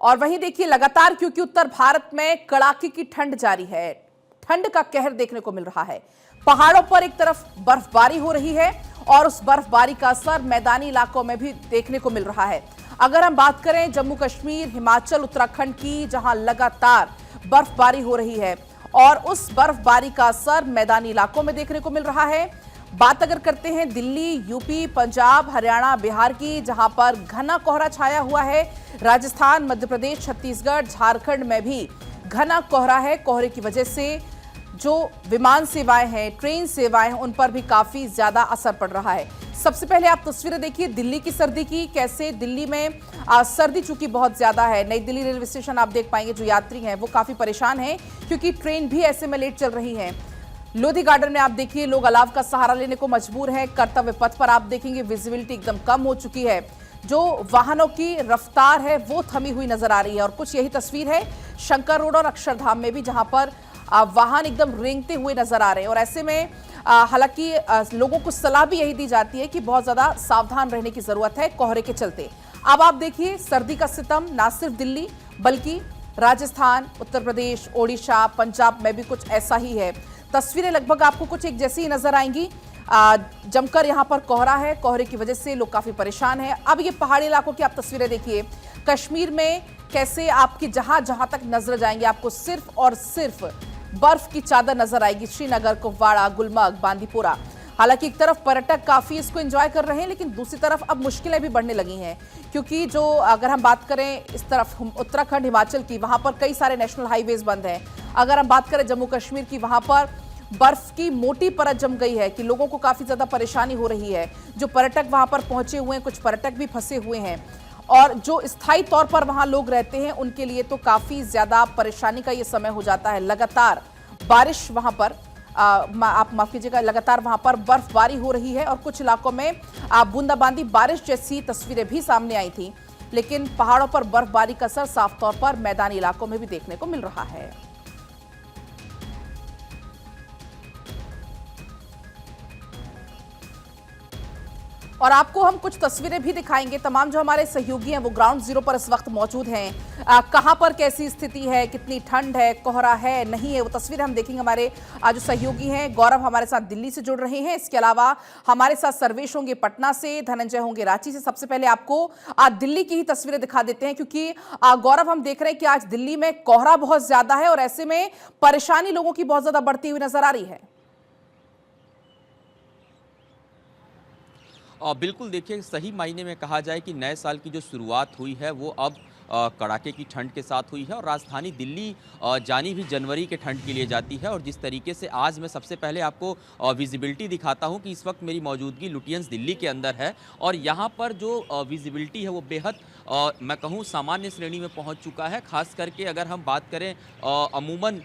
और वहीं देखिए लगातार क्योंकि उत्तर भारत में कड़ाके की ठंड जारी है, ठंड का कहर देखने को मिल रहा है। पहाड़ों पर एक तरफ बर्फबारी हो रही है और उस बर्फबारी का असर मैदानी इलाकों में भी देखने को मिल रहा है। अगर हम बात करें जम्मू कश्मीर, हिमाचल, उत्तराखंड की, जहां लगातार बर्फबारी हो रही है और उस बर्फबारी का असर मैदानी इलाकों में देखने को मिल रहा है। बात अगर करते हैं दिल्ली, यूपी, पंजाब, हरियाणा, बिहार की, जहां पर घना कोहरा छाया हुआ है। राजस्थान, मध्य प्रदेश, छत्तीसगढ़, झारखंड में भी घना कोहरा है। कोहरे की वजह से जो विमान सेवाएं हैं, ट्रेन सेवाएं हैं, उन पर भी काफी ज्यादा असर पड़ रहा है। सबसे पहले आप तस्वीरें देखिए दिल्ली की सर्दी की, कैसे दिल्ली में सर्दी चूंकि बहुत ज्यादा है। नई दिल्ली रेलवे स्टेशन आप देख पाएंगे, जो यात्री हैं वो काफी परेशान हैं क्योंकि ट्रेन भी ऐसे में लेट चल रही है। लोधी गार्डन में आप देखिए लोग अलाव का सहारा लेने को मजबूर हैं। कर्तव्य पथ पर आप देखेंगे विजिबिलिटी एकदम कम हो चुकी है, जो वाहनों की रफ्तार है वो थमी हुई नजर आ रही है। और कुछ यही तस्वीर है शंकर रोड और अक्षरधाम में भी, जहां पर वाहन एकदम रेंगते हुए नजर आ रहे हैं। और ऐसे में हालांकि लोगों को सलाह भी यही दी जाती है कि बहुत ज्यादा सावधान रहने की जरूरत है कोहरे के चलते। अब आप देखिए सर्दी का सितम ना सिर्फ दिल्ली बल्कि राजस्थान, उत्तर प्रदेश, ओडिशा, पंजाब में भी कुछ ऐसा ही है। तस्वीरें लगभग आपको कुछ एक जैसी ही नजर आएंगी। जमकर यहां पर कोहरा है, कोहरे की वजह से लोग काफी परेशान हैं। अब ये पहाड़ी इलाकों की आप तस्वीरें देखिए, कश्मीर में कैसे आपकी जहां जहां तक नजर जाएंगे आपको सिर्फ और सिर्फ बर्फ की चादर नजर आएगी। श्रीनगर, कुपवाड़ा, गुलमर्ग, बांदीपुरा। हालांकि एक तरफ पर्यटक काफी इसको एंजॉय कर रहे हैं, लेकिन दूसरी तरफ अब मुश्किलें भी बढ़ने लगी हैं क्योंकि जो अगर हम बात करें इस तरफ उत्तराखंड, हिमाचल की, वहां पर कई सारे नेशनल हाईवेज बंद हैं। अगर हम बात करें जम्मू कश्मीर की, वहां पर बर्फ की मोटी परत जम गई है कि लोगों को काफी ज्यादा परेशानी हो रही है। जो पर्यटक वहां पर पहुंचे हुए हैं, कुछ पर्यटक भी फंसे हुए हैं और जो स्थायी तौर पर वहां लोग रहते हैं उनके लिए तो काफी ज्यादा परेशानी का ये समय हो जाता है। लगातार बारिश वहां पर आप माफ कीजिएगा, लगातार वहां पर बर्फबारी हो रही है और कुछ इलाकों में बूंदाबांदी बारिश जैसी तस्वीरें भी सामने आई थी। लेकिन पहाड़ों पर बर्फबारी का असर साफ तौर पर मैदानी इलाकों में भी देखने को मिल रहा है। और आपको हम कुछ तस्वीरें भी दिखाएंगे। तमाम जो हमारे सहयोगी हैं वो ग्राउंड जीरो पर इस वक्त मौजूद हैं। कहां पर कैसी स्थिति है, कितनी ठंड है, कोहरा है, नहीं है, वो तस्वीरें हम देखेंगे। हमारे जो सहयोगी हैं, गौरव हमारे साथ दिल्ली से जुड़ रहे हैं। इसके अलावा हमारे साथ सर्वेश होंगे पटना से, धनंजय होंगे रांची से। सबसे पहले आपको दिल्ली की ही तस्वीरें दिखा देते हैं क्योंकि गौरव हम देख रहे हैं कि आज दिल्ली में कोहरा बहुत ज्यादा है और ऐसे में परेशानी लोगों की बहुत ज्यादा बढ़ती हुई नजर आ रही है। बिल्कुल देखिए, सही मायने में कहा जाए कि नए साल की जो शुरुआत हुई है वो अब कड़ाके की ठंड के साथ हुई है। और राजधानी दिल्ली जानी भी जनवरी के ठंड के लिए जाती है। और जिस तरीके से आज मैं सबसे पहले आपको विजिबिलिटी दिखाता हूं कि इस वक्त मेरी मौजूदगी लुटियंस दिल्ली के अंदर है और यहाँ पर जो विजिबिलिटी है वो बेहद मैं कहूँ सामान्य श्रेणी में पहुँच चुका है। खास करके अगर हम बात करें अमूमन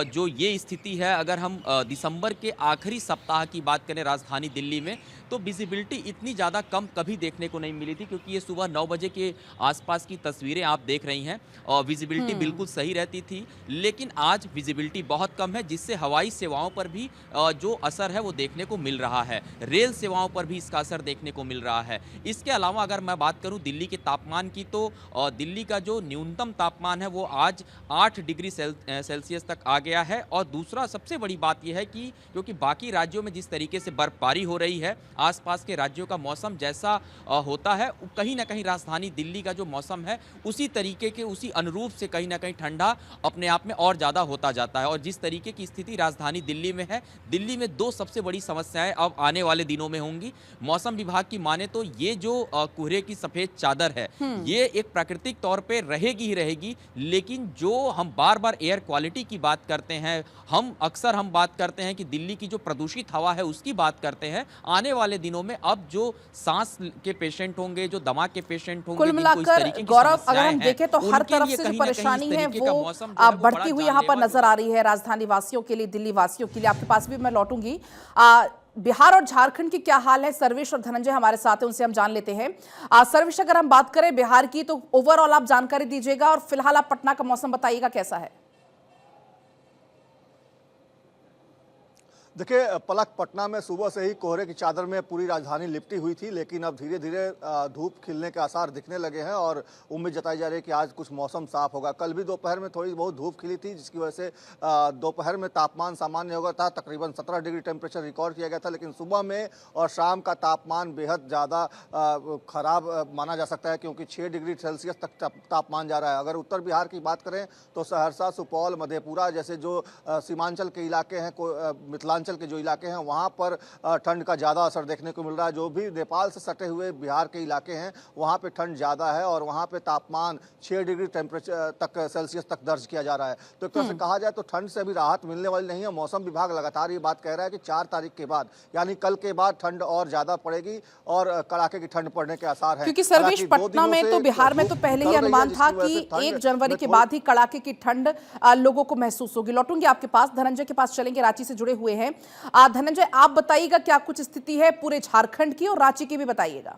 जो ये स्थिति है, अगर हम दिसंबर के आखिरी सप्ताह की बात करें राजधानी दिल्ली में, तो विजिबिलिटी इतनी ज़्यादा कम कभी देखने को नहीं मिली थी क्योंकि ये सुबह 9 बजे के आसपास की तस्वीरें आप देख रही हैं और विजिबिलिटी बिल्कुल सही रहती थी। लेकिन आज विजिबिलिटी बहुत कम है, जिससे हवाई सेवाओं पर भी जो असर है वो देखने को मिल रहा है। रेल सेवाओं पर भी इसका असर देखने को मिल रहा है। इसके अलावा अगर मैं बात करूं दिल्ली के तापमान की, तो दिल्ली का जो न्यूनतम तापमान है वो आज 8 डिग्री सेल्सियस तक आ गया है। और दूसरा सबसे बड़ी बात यह है कि क्योंकि बाकी राज्यों में जिस तरीके से बर्फबारी हो रही है, आसपास के राज्यों का मौसम जैसा होता है, कहीं ना कहीं राजधानी दिल्ली का जो मौसम है उसी तरीके के, उसी अनुरूप से कहीं ना कहीं ठंडा अपने आप में और ज़्यादा होता जाता है। और जिस तरीके की स्थिति राजधानी दिल्ली में है, दिल्ली में दो सबसे बड़ी समस्याएं अब आने वाले दिनों में होंगी। मौसम विभाग की माने तो ये जो कोहरे की सफ़ेद चादर है ये एक प्राकृतिक तौर पर रहेगी ही रहेगी, लेकिन जो हम बार बार एयर क्वालिटी की बात करते हैं, हम अक्सर बात करते हैं कि दिल्ली की जो प्रदूषित हवा है उसकी बात करते हैं, आने वाले दिनों में अब जो सांस के पेशेंट होंगे, जो दमा के पेशेंट होंगे, कुल मिलाकर गौरव अगर हम देखें तो हर तरफ से जो परेशानी है वो बढ़ती हुई यहाँ पर नजर आ रही है राजधानी वासियों के लिए, दिल्ली वासियों के लिए। आपके पास भी मैं लौटूंगी। बिहार और झारखंड की क्या हाल है, सर्वेश और धनंजय हमारे साथ हैं, उनसे हम जान लेते हैं। सर्वेश, अगर हम बात करें बिहार की तो ओवरऑल आप जानकारी दीजिएगा और फिलहाल आप पटना का मौसम बताइएगा कैसा है। देखिए पलक, पटना में सुबह से ही कोहरे की चादर में पूरी राजधानी लिपटी हुई थी, लेकिन अब धीरे धीरे धूप खिलने के आसार दिखने लगे हैं और उम्मीद जताई जा रही है कि आज कुछ मौसम साफ होगा। कल भी दोपहर में थोड़ी बहुत धूप खिली थी, जिसकी वजह से दोपहर में तापमान सामान्य हो गया था। तकरीबन 17 डिग्री टेम्परेचर रिकॉर्ड किया गया था, लेकिन सुबह में और शाम का तापमान बेहद ज़्यादा खराब माना जा सकता है, क्योंकि 6 डिग्री सेल्सियस तक तापमान जा रहा है। अगर उत्तर बिहार की बात करें तो सहरसा, सुपौल, मधेपुरा जैसे जो सीमांचल के इलाके हैं, मिथिलांचल के जो इलाके हैं, वहां पर ठंड का ज़्यादा असर देखने को मिल रहा है। जो भी नेपाल से सटे हुए बिहार के इलाके हैं, वहां पे ठंड ज़्यादा है और वहां पे तापमान 6 डिग्री टेम्परेचर तक सेल्सियस तक दर्ज किया जा रहा है। तो एक तरह से कहा जाए तो ठंड से अभी राहत मिलने वाली नहीं है। मौसम विभाग लगातार ये बात कह रहा है कि 4 तारीख के बाद, यानी कल के बाद ठंड और ज़्यादा पड़ेगी और कड़ाके की ठंड पड़ने के आसार हैं। क्योंकि सर्वेश, पटना में तो बिहार में तो पहले ही अनुमान था कि 1 जनवरी के बाद ही कड़ाके की ठंड लोगों को महसूस होगी। लौटूंगी आपके पास, धनंजय के पास चलेंगे, रांची से जुड़े हुए हैं। धनंजय, आप बताइएगा क्या कुछ स्थिति है पूरे झारखंड की, और रांची की भी बताइएगा।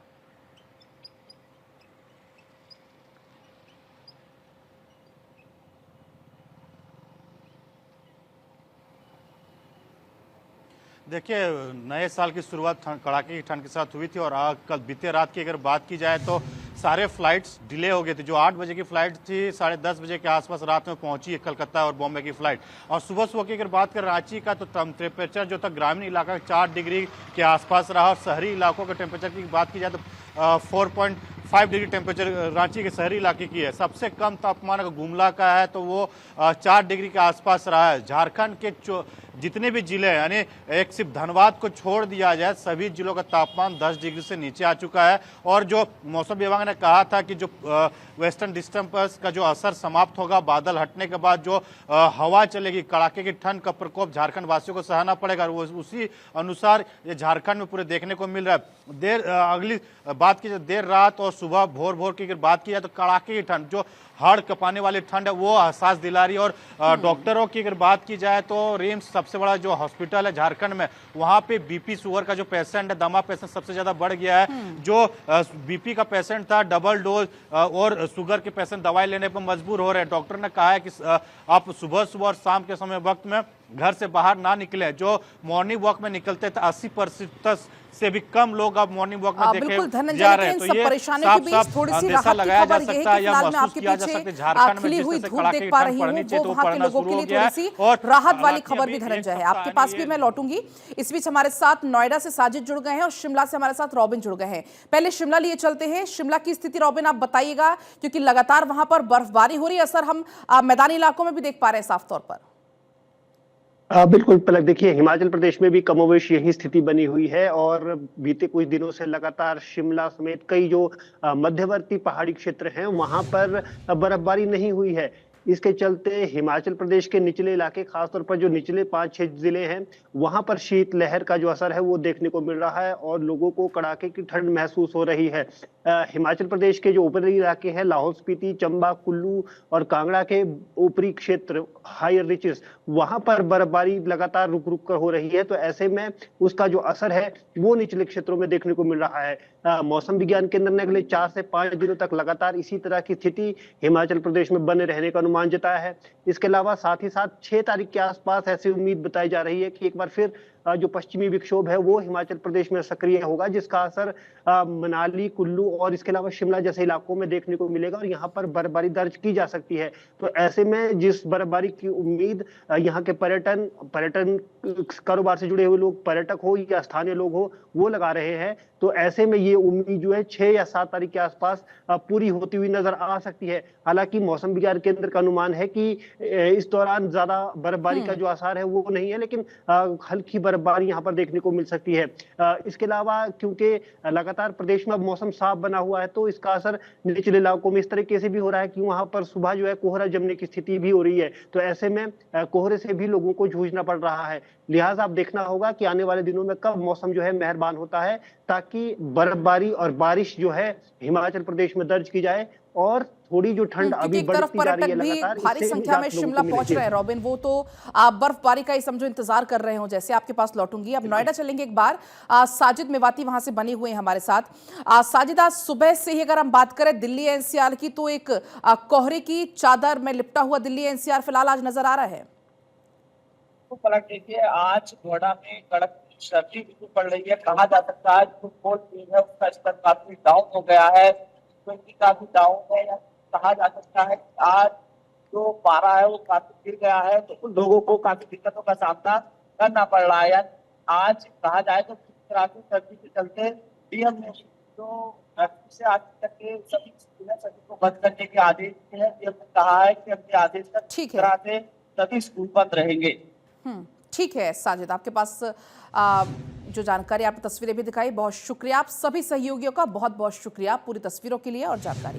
देखिए, नए साल की शुरुआत कड़ाके की ठंड के साथ हुई थी और कल बीते रात की अगर बात की जाए तो सारे फ्लाइट्स डिले हो गए थे। जो 8 बजे की फ्लाइट थी 10:30 बजे के आसपास रात में पहुंची है कलकत्ता और बॉम्बे की फ्लाइट। और सुबह सुबह की अगर बात करें रांची का, तो टेम्परेचर जो था ग्रामीण इलाका 4 डिग्री के आसपास रहा और शहरी इलाकों के टेम्परेचर की बात की जाए तो 4.5 डिग्री टेम्परेचर रांची के शहरी इलाके की है। सबसे कम तापमान अगर गुमला का है तो वो 4 डिग्री के आसपास रहा है। झारखंड के जितने भी जिले हैं, यानी एक सिर्फ धनबाद को छोड़ दिया जाए, सभी जिलों का तापमान 10 डिग्री से नीचे आ चुका है। और जो मौसम विभाग ने कहा था कि जो वेस्टर्न डिस्टर्बेंस का जो असर समाप्त होगा, बादल हटने के बाद जो हवा चलेगी, कड़ाके की ठंड का प्रकोप झारखंड वासियों को सहना पड़ेगा। और वो उसी अनुसार ये झारखंड में पूरे देखने को मिल रहा है। अगली बात की जाए देर रात और सुबह भोर की अगर बात की जाए तो कड़ाके की ठंड, जो हाड़ कपाने वाली ठंड है, वो एहसास दिला रही है। और डॉक्टरों की अगर बात की जाए तो रिम्स सबसे बड़ा जो हॉस्पिटल है झारखंड में, वहां पे बीपी शुगर का जो पेशेंट है, दमा पेशेंट सबसे ज्यादा बढ़ गया है। जो बीपी का पेशेंट था, डबल डोज और शुगर के पेशेंट दवाई लेने पर मजबूर हो रहे हैं। डॉक्टर ने कहा है कि आप सुबह और शाम के समय वक्त में घर से बाहर ना निकले। जो मॉर्निंग वॉक में निकलते थे 80% से भी कम लोग अब मॉर्निंग वॉक में देखे जा रहे हैं। तो ये साफ अंदेशा लगाया जा सकता है या महसूस किया जा सकता है झारखंड में जिस तरह से कड़ाके की ठंड पड़नी चाहिए तो पड़ना शुरू हो गया है। और राहत वाली खबर भी धनंजय है, आपके पास भी मैं लौटूंगी। इस बीच हमारे साथ नोएडा से साजिद जुड़ गए हैं और शिमला से हमारे साथ रॉबिन जुड़ गए हैं। पहले शिमला लिए चलते हैं। शिमला की स्थिति रॉबिन आप बताइएगा, क्योंकि लगातार वहां पर बर्फबारी हो रही है, असर हम मैदानी इलाकों में भी देख पा रहे हैं साफ तौर पर। बिल्कुल पलक, देखिए हिमाचल प्रदेश में भी कमोवेश यही स्थिति बनी हुई है और बीते कुछ दिनों से लगातार शिमला समेत कई जो मध्यवर्ती पहाड़ी क्षेत्र हैं वहां पर बर्फबारी नहीं हुई है। इसके चलते हिमाचल प्रदेश के निचले इलाके, खासतौर पर जो निचले 5-6 जिले हैं, वहां पर शीतलहर का जो असर है वो देखने को मिल रहा है और लोगों को कड़ाके की ठंड महसूस हो रही है। हिमाचल प्रदेश के जो ऊपरी इलाके हैं, लाहौल स्पीति, चंबा, कुल्लू और कांगड़ा के ऊपरी क्षेत्र, हायर रिचेस, वहां पर बर्फबारी लगातार रुक रुक कर हो रही है। तो ऐसे में उसका जो असर है वो निचले क्षेत्रों में देखने को मिल रहा है। मौसम विज्ञान केंद्र ने अगले 4 से 5 दिनों तक लगातार इसी तरह की स्थिति हिमाचल प्रदेश में बने रहने का अनुमान जताया है। इसके अलावा साथ ही साथ 6 तारीख के आसपास ऐसी उम्मीद बताई जा रही है कि एक बार फिर जो पश्चिमी विक्षोभ है वो हिमाचल प्रदेश में सक्रिय होगा, जिसका असर मनाली, कुल्लू और इसके अलावा शिमला जैसे इलाकों में देखने को मिलेगा और यहाँ पर बर्फबारी दर्ज की जा सकती है। तो ऐसे में जिस बर्फबारी की उम्मीद यहाँ के पर्यटन कारोबार से जुड़े हुए लोग, पर्यटक हो या स्थानीय लोग हो, वो लगा रहे हैं, तो ऐसे में ये उम्मीद जो है 6 या 7 तारीख के आसपास पूरी होती हुई नजर आ सकती है। हालांकि मौसम विज्ञान केंद्र का अनुमान है कि इस दौरान ज्यादा बर्फबारी का जो आसार है वो नहीं है, लेकिन हल्की बर्फबारी यहाँ पर देखने को मिल सकती है। इसके अलावा क्योंकि लगातार प्रदेश में अब मौसम साफ बना हुआ है, तो इसका असर निचले इलाकों में इस तरीके से भी हो रहा है कि वहां पर सुबह जो है कोहरा जमने की स्थिति भी हो रही है। तो ऐसे में कोहरे से भी लोगों को जूझना पड़ रहा है। लिहाजा अब देखना होगा कि आने वाले दिनों में कब मौसम जो है मेहरबान होता है, ताकि बर्फबारी और बारिश जो है हिमाचल प्रदेश में दर्ज की जाए और थोड़ी जो ठंड अभी बढ़ती जा रही है लगातार, भारी संख्या में शिमला पहुंच रहे हैं रॉबिन, वो तो बर्फबारी का ही समझो इंतजार कर रहे हो। जैसे आपके पास लौटूंगी, अब नोएडा चलेंगे एक बार। साजिद मेवाती वहां से बने हुए हैं हमारे साथ। साजिद, आज सुबह से ही अगर हम बात करें दिल्ली एनसीआर की, तो एक कोहरे की चादर में लिपटा हुआ दिल्ली एनसीआर फिलहाल आज नजर आ रहा है। तो पलट देखिए, आज नोएडा में कड़क सर्दी भी पड़ रही है। कहा जा सकता है जो कोल्ड स्प्रिंग है उसका स्तर काफी डाउन हो गया है, क्योंकि काफी डाउन है। कहा जा सकता है कि आज जो पारा है वो काफी गिर गया है, तो उन लोगों को काफी दिक्कतों का सामना करना पड़ रहा है। आज कहा जाए तो सर्दी के चलते डीएम ने जो से आज तक के सभी स्कूल सभी को बंद करने के आदेश दिए हैं। डीएम ने कहा है कि अगले आदेश तक ठीक इस है। तरह से सभी स्कूल बंद रहेंगे। ठीक है साजिद, आपके पास जो जानकारी, आपने तस्वीरें भी दिखाई, बहुत शुक्रिया। आप सभी सहयोगियों का बहुत बहुत शुक्रिया पूरी तस्वीरों के लिए और जानकारी के लिए।